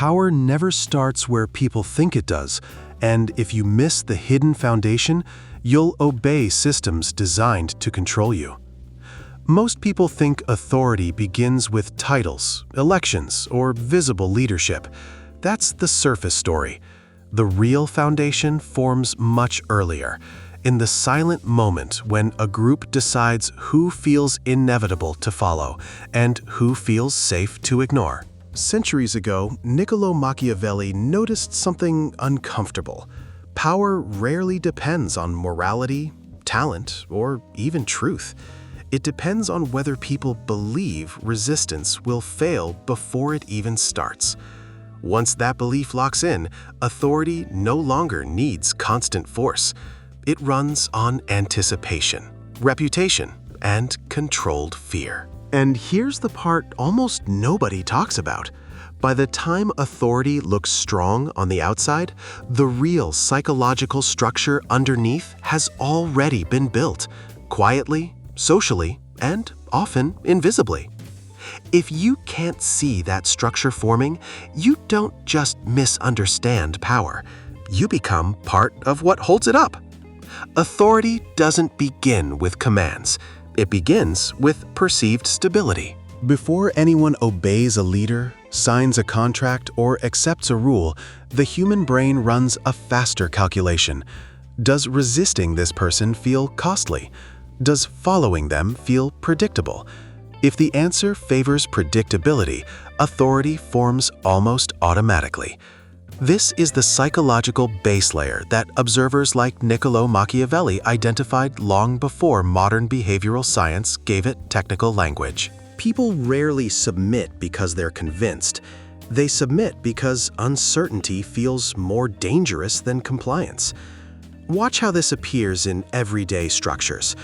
Power never starts where people think it does, and if you miss the hidden foundation, you'll obey systems designed to control you. Most people think authority begins with titles, elections, or visible leadership. That's the surface story. The real foundation forms much earlier, in the silent moment when a group decides who feels inevitable to follow and who feels safe to ignore. Centuries ago, Niccolò Machiavelli noticed something uncomfortable. Power rarely depends on morality, talent, or even truth. It depends on whether people believe resistance will fail before it even starts. Once that belief locks in, authority no longer needs constant force. It runs on anticipation, reputation, and controlled fear. And here's the part almost nobody talks about. By the time authority looks strong on the outside, the real psychological structure underneath has already been built, quietly, socially, and often invisibly. If you can't see that structure forming, you don't just misunderstand power. You become part of what holds it up. Authority doesn't begin with commands. It begins with perceived stability. Before anyone obeys a leader, signs a contract, or accepts a rule, the human brain runs a faster calculation. Does resisting this person feel costly? Does following them feel predictable? If the answer favors predictability, authority forms almost automatically. This is the psychological base layer that observers like Niccolò Machiavelli identified long before modern behavioral science gave it technical language. People rarely submit because they're convinced. They submit because uncertainty feels more dangerous than compliance. Watch how this appears in everyday structures.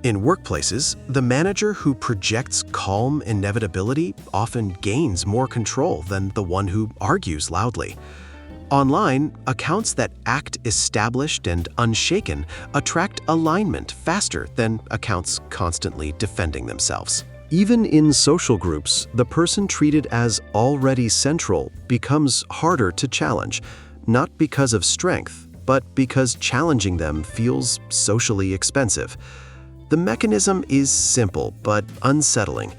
In workplaces, the manager who projects calm inevitability often gains more control than the one who argues loudly. Online, accounts that act established and unshaken attract alignment faster than accounts constantly defending themselves. Even in social groups, the person treated as already central becomes harder to challenge, not because of strength, but because challenging them feels socially expensive. The mechanism is simple but unsettling.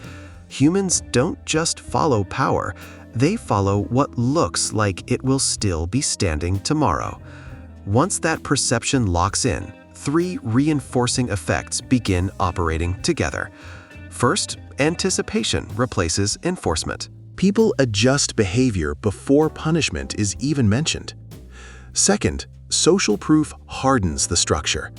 Humans don't just follow power, they follow what looks like it will still be standing tomorrow. Once that perception locks in, three reinforcing effects begin operating together. First, anticipation replaces enforcement. People adjust behavior before punishment is even mentioned. Second, social proof hardens the structure.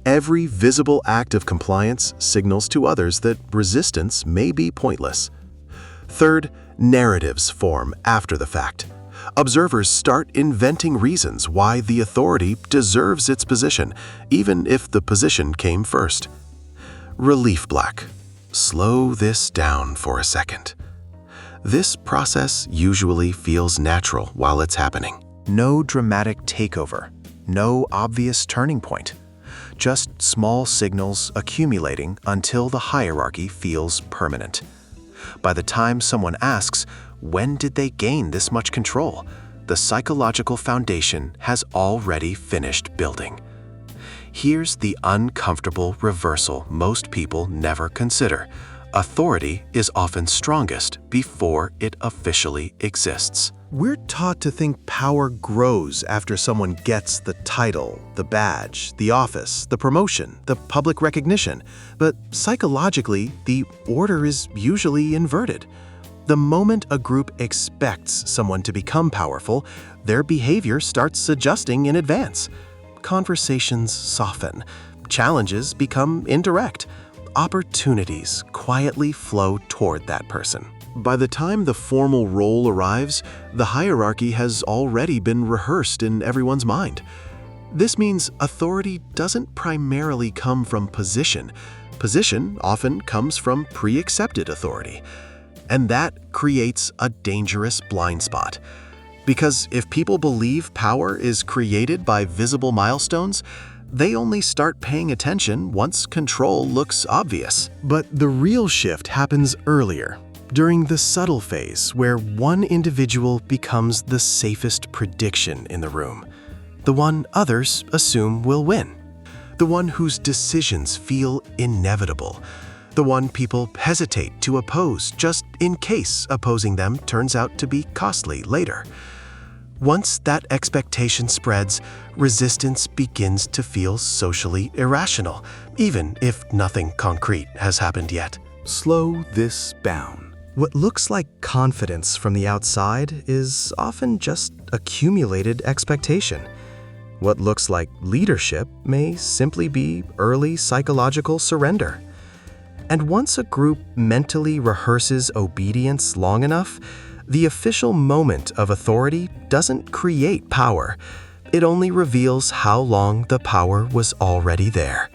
Every visible act of compliance signals to others that resistance may be pointless. Third, narratives form after the fact. Observers start inventing reasons why the authority deserves its position, even if the position came first. Relief black. Slow this down for a second. This process usually feels natural while it's happening. No dramatic takeover, no obvious turning point. Just small signals accumulating until the hierarchy feels permanent. By the time someone asks, when did they gain this much control? The psychological foundation has already finished building. Here's the uncomfortable reversal most people never consider. Authority is often strongest before it officially exists. We're taught to think power grows after someone gets the title, the badge, the office, the promotion, the public recognition. But psychologically, the order is usually inverted. The moment a group expects someone to become powerful, their behavior starts adjusting in advance. Conversations soften, challenges become indirect, opportunities quietly flow toward that person. By the time the formal role arrives, the hierarchy has already been rehearsed in everyone's mind. This means authority doesn't primarily come from position. Position often comes from pre-accepted authority. And that creates a dangerous blind spot. Because if people believe power is created by visible milestones, they only start paying attention once control looks obvious. But the real shift happens earlier. during the subtle phase where one individual becomes the safest prediction in the room, the one others assume will win, the one whose decisions feel inevitable, the one people hesitate to oppose just in case opposing them turns out to be costly later. Once that expectation spreads, resistance begins to feel socially irrational, even if nothing concrete has happened yet. Slow this down. What looks like confidence from the outside is often just accumulated expectation. What looks like leadership may simply be early psychological surrender. And once a group mentally rehearses obedience long enough, the official moment of authority doesn't create power. It only reveals how long the power was already there.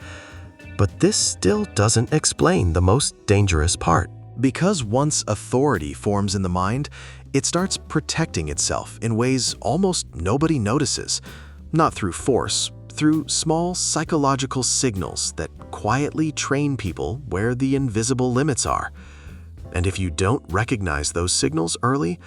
But this still doesn't explain the most dangerous part. Because once authority forms in the mind, it starts protecting itself in ways almost nobody notices. Not through force, through small psychological signals that quietly train people where the invisible limits are. And if you don't recognize those signals early,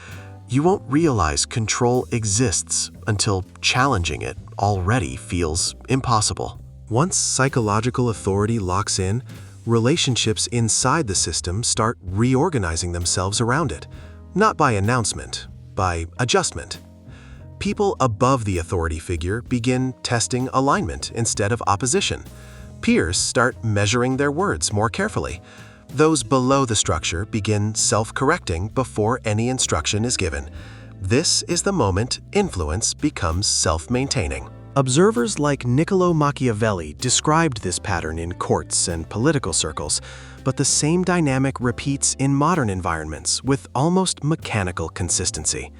you won't realize control exists until challenging it already feels impossible. Once psychological authority locks in, relationships inside the system start reorganizing themselves around it, not by announcement, by adjustment. People above the authority figure begin testing alignment instead of opposition. Peers start measuring their words more carefully. Those below the structure begin self-correcting before any instruction is given. This is the moment influence becomes self-maintaining. Observers like Niccolò Machiavelli described this pattern in courts and political circles, but the same dynamic repeats in modern environments with almost mechanical consistency.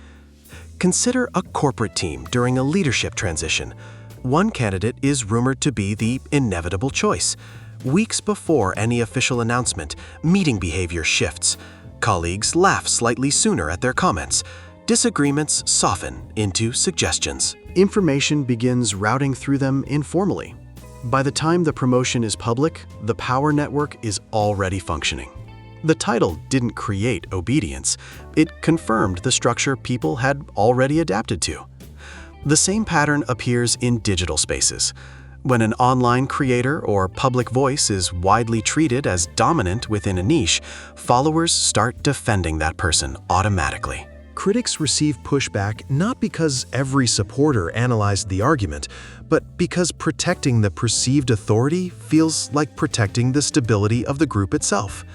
Consider a corporate team during a leadership transition. One candidate is rumored to be the inevitable choice. Weeks before any official announcement, meeting behavior shifts. Colleagues laugh slightly sooner at their comments. Disagreements soften into suggestions. Information begins routing through them informally. By the time the promotion is public, the power network is already functioning. The title didn't create obedience. It confirmed the structure people had already adapted to. The same pattern appears in digital spaces. When an online creator or public voice is widely treated as dominant within a niche, followers start defending that person automatically. Critics receive pushback not because every supporter analyzed the argument, but because protecting the perceived authority feels like protecting the stability of the group itself.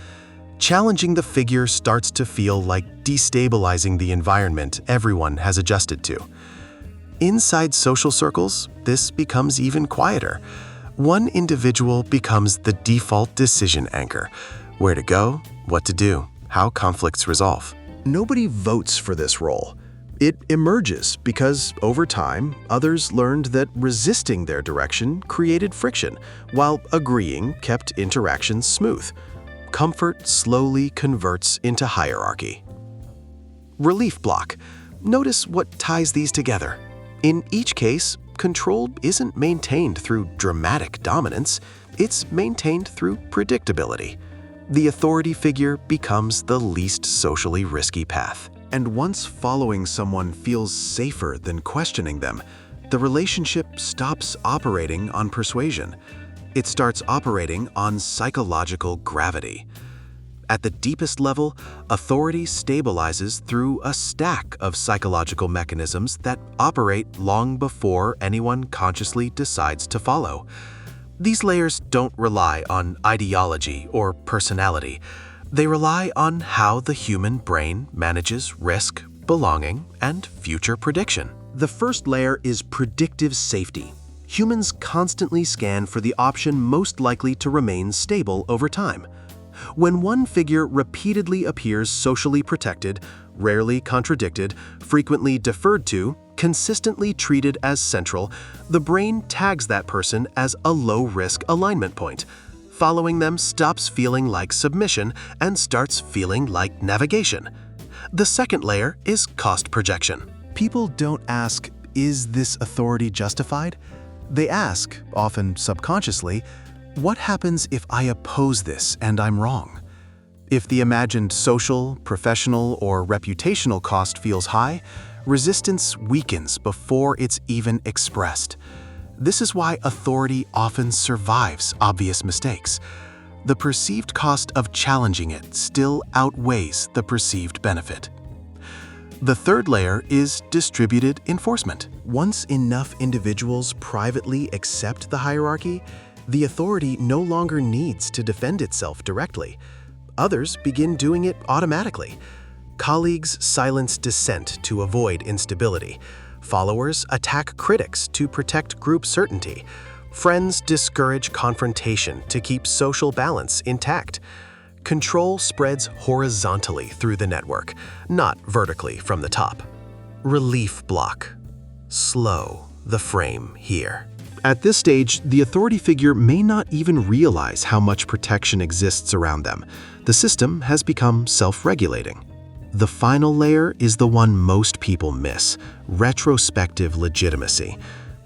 Challenging the figure starts to feel like destabilizing the environment everyone has adjusted to. Inside social circles, this becomes even quieter. One individual becomes the default decision anchor. Where to go, what to do, how conflicts resolve. Nobody votes for this role. It emerges because, over time, others learned that resisting their direction created friction, while agreeing kept interactions smooth. Comfort slowly converts into hierarchy. Relief block. Notice what ties these together. In each case, control isn't maintained through dramatic dominance, it's maintained through predictability. The authority figure becomes the least socially risky path. And once following someone feels safer than questioning them, the relationship stops operating on persuasion. It starts operating on psychological gravity. At the deepest level, authority stabilizes through a stack of psychological mechanisms that operate long before anyone consciously decides to follow. These layers don't rely on ideology or personality. They rely on how the human brain manages risk, belonging, and future prediction. The first layer is predictive safety. Humans constantly scan for the option most likely to remain stable over time. When one figure repeatedly appears socially protected, rarely contradicted, frequently deferred to, consistently treated as central, the brain tags that person as a low-risk alignment point. Following them stops feeling like submission and starts feeling like navigation. The second layer is cost projection. People don't ask, "Is this authority justified?" They ask, often subconsciously, "What happens if I oppose this and I'm wrong?" If the imagined social, professional, or reputational cost feels high, resistance weakens before it's even expressed. This is why authority often survives obvious mistakes. The perceived cost of challenging it still outweighs the perceived benefit. The third layer is distributed enforcement. Once enough individuals privately accept the hierarchy, the authority no longer needs to defend itself directly. Others begin doing it automatically. Colleagues silence dissent to avoid instability. Followers attack critics to protect group certainty. Friends discourage confrontation to keep social balance intact. Control spreads horizontally through the network, not vertically from the top. Relief block. Slow the frame here. At this stage, the authority figure may not even realize how much protection exists around them. The system has become self-regulating. The final layer is the one most people miss: retrospective legitimacy.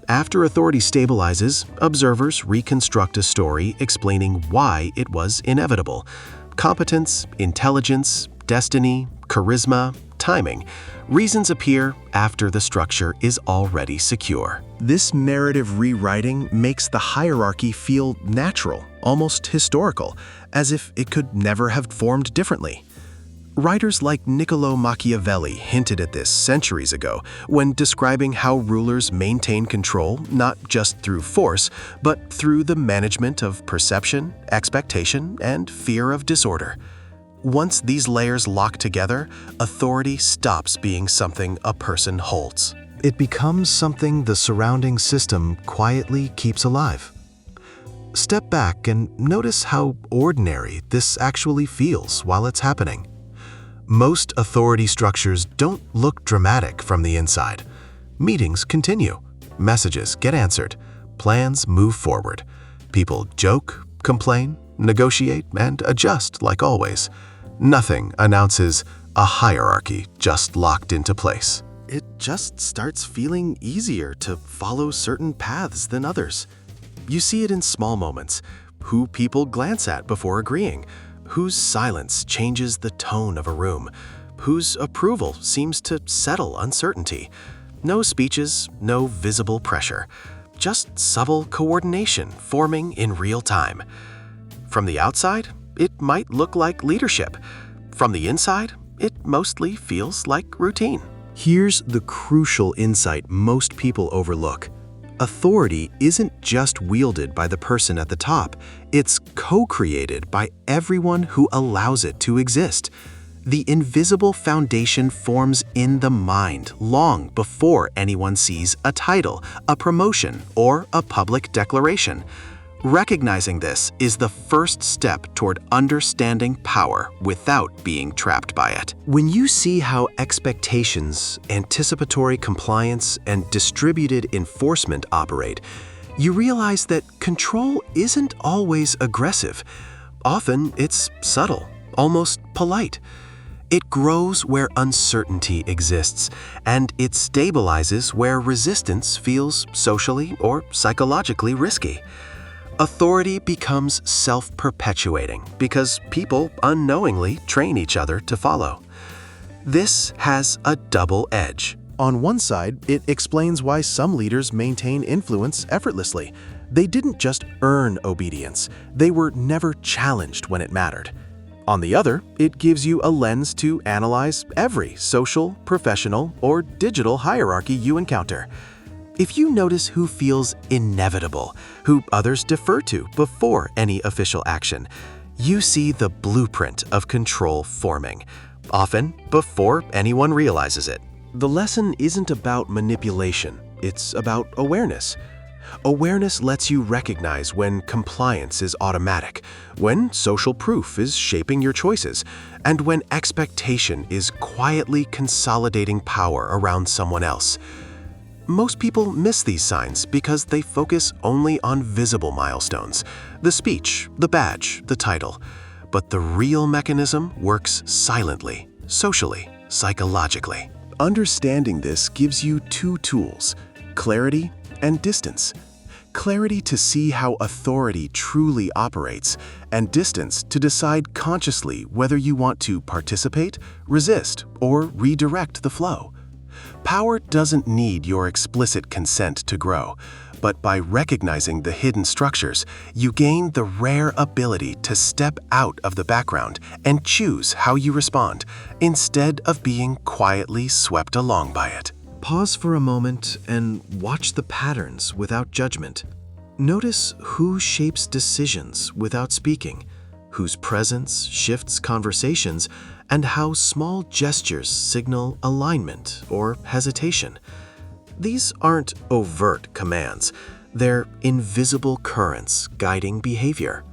After authority stabilizes, observers reconstruct a story explaining why it was inevitable. Competence, intelligence, destiny, charisma, timing. Reasons appear after the structure is already secure. This narrative rewriting makes the hierarchy feel natural, almost historical, as if it could never have formed differently. Writers like Niccolò Machiavelli hinted at this centuries ago when describing how rulers maintain control not just through force, but through the management of perception, expectation, and fear of disorder. Once these layers lock together, authority stops being something a person holds. It becomes something the surrounding system quietly keeps alive. Step back and notice how ordinary this actually feels while it's happening. Most authority structures don't look dramatic from the inside. Meetings continue, messages get answered, plans move forward. People joke, complain, negotiate, and adjust like always. Nothing announces a hierarchy just locked into place. It just starts feeling easier to follow certain paths than others. You see it in small moments: who people glance at before agreeing, whose silence changes the tone of a room, whose approval seems to settle uncertainty. No speeches, no visible pressure, just subtle coordination forming in real time. From the outside, it might look like leadership. From the inside, it mostly feels like routine. Here's the crucial insight most people overlook. Authority isn't just wielded by the person at the top, it's co-created by everyone who allows it to exist. The invisible foundation forms in the mind long before anyone sees a title, a promotion, or a public declaration. Recognizing this is the first step toward understanding power without being trapped by it. When you see how expectations, anticipatory compliance, and distributed enforcement operate, you realize that control isn't always aggressive. Often it's subtle, almost polite. It grows where uncertainty exists, and it stabilizes where resistance feels socially or psychologically risky. Authority becomes self-perpetuating because people unknowingly train each other to follow. This has a double edge. On one side, it explains why some leaders maintain influence effortlessly. They didn't just earn obedience, they were never challenged when it mattered. On the other, it gives you a lens to analyze every social, professional, or digital hierarchy you encounter. If you notice who feels inevitable, who others defer to before any official action, you see the blueprint of control forming, often before anyone realizes it. The lesson isn't about manipulation, it's about awareness. Awareness lets you recognize when compliance is automatic, when social proof is shaping your choices, and when expectation is quietly consolidating power around someone else. Most people miss these signs because they focus only on visible milestones, the speech, the badge, the title. But the real mechanism works silently, socially, psychologically. Understanding this gives you two tools: clarity and distance. clarity to see how authority truly operates, and distance to decide consciously whether you want to participate, resist, or redirect the flow. Power doesn't need your explicit consent to grow, but by recognizing the hidden structures, you gain the rare ability to step out of the background and choose how you respond, instead of being quietly swept along by it. Pause for a moment and watch the patterns without judgment. Notice who shapes decisions without speaking, whose presence shifts conversations, and how small gestures signal alignment or hesitation. These aren't overt commands, they're invisible currents guiding behavior.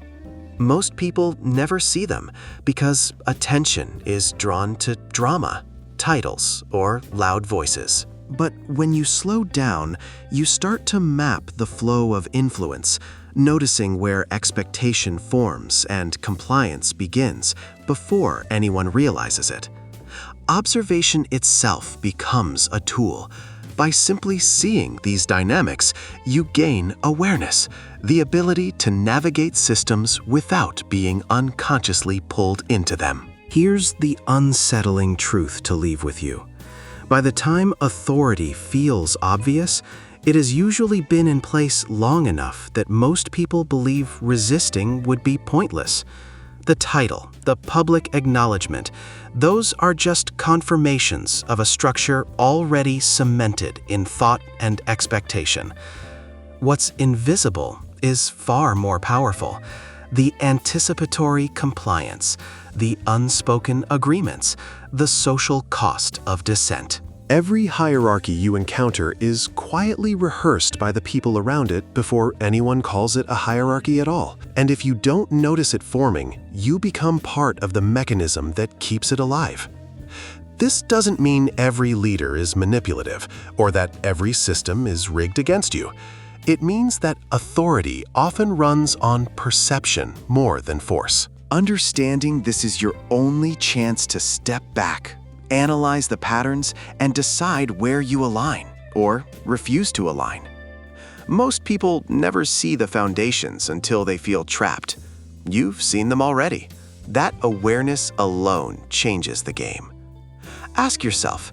Most people never see them because attention is drawn to drama, titles, or loud voices. But when you slow down, you start to map the flow of influence, noticing where expectation forms and compliance begins before anyone realizes it. Observation itself becomes a tool. By simply seeing these dynamics, you gain awareness, the ability to navigate systems without being unconsciously pulled into them. Here's the unsettling truth to leave with you. By the time authority feels obvious, it has usually been in place long enough that most people believe resisting would be pointless. The title, the public acknowledgement, those are just confirmations of a structure already cemented in thought and expectation. What's invisible is far more powerful. The anticipatory compliance, the unspoken agreements, the social cost of dissent. Every hierarchy you encounter is quietly rehearsed by the people around it before anyone calls it a hierarchy at all. And if you don't notice it forming, you become part of the mechanism that keeps it alive. This doesn't mean every leader is manipulative or that every system is rigged against you. It means that authority often runs on perception more than force. Understanding this is your only chance to step back, analyze the patterns, and decide where you align or refuse to align. Most people never see the foundations until they feel trapped. You've seen them already. That awareness alone changes the game. Ask yourself,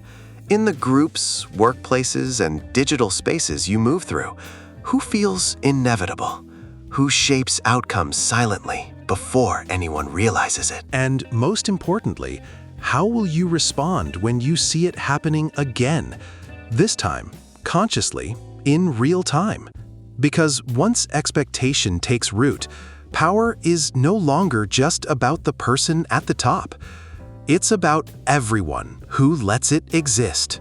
in the groups, workplaces, and digital spaces you move through, who feels inevitable? Who shapes outcomes silently before anyone realizes it? And most importantly, how will you respond when you see it happening again? This time, consciously, in real time. Because once expectation takes root, power is no longer just about the person at the top. It's about everyone who lets it exist.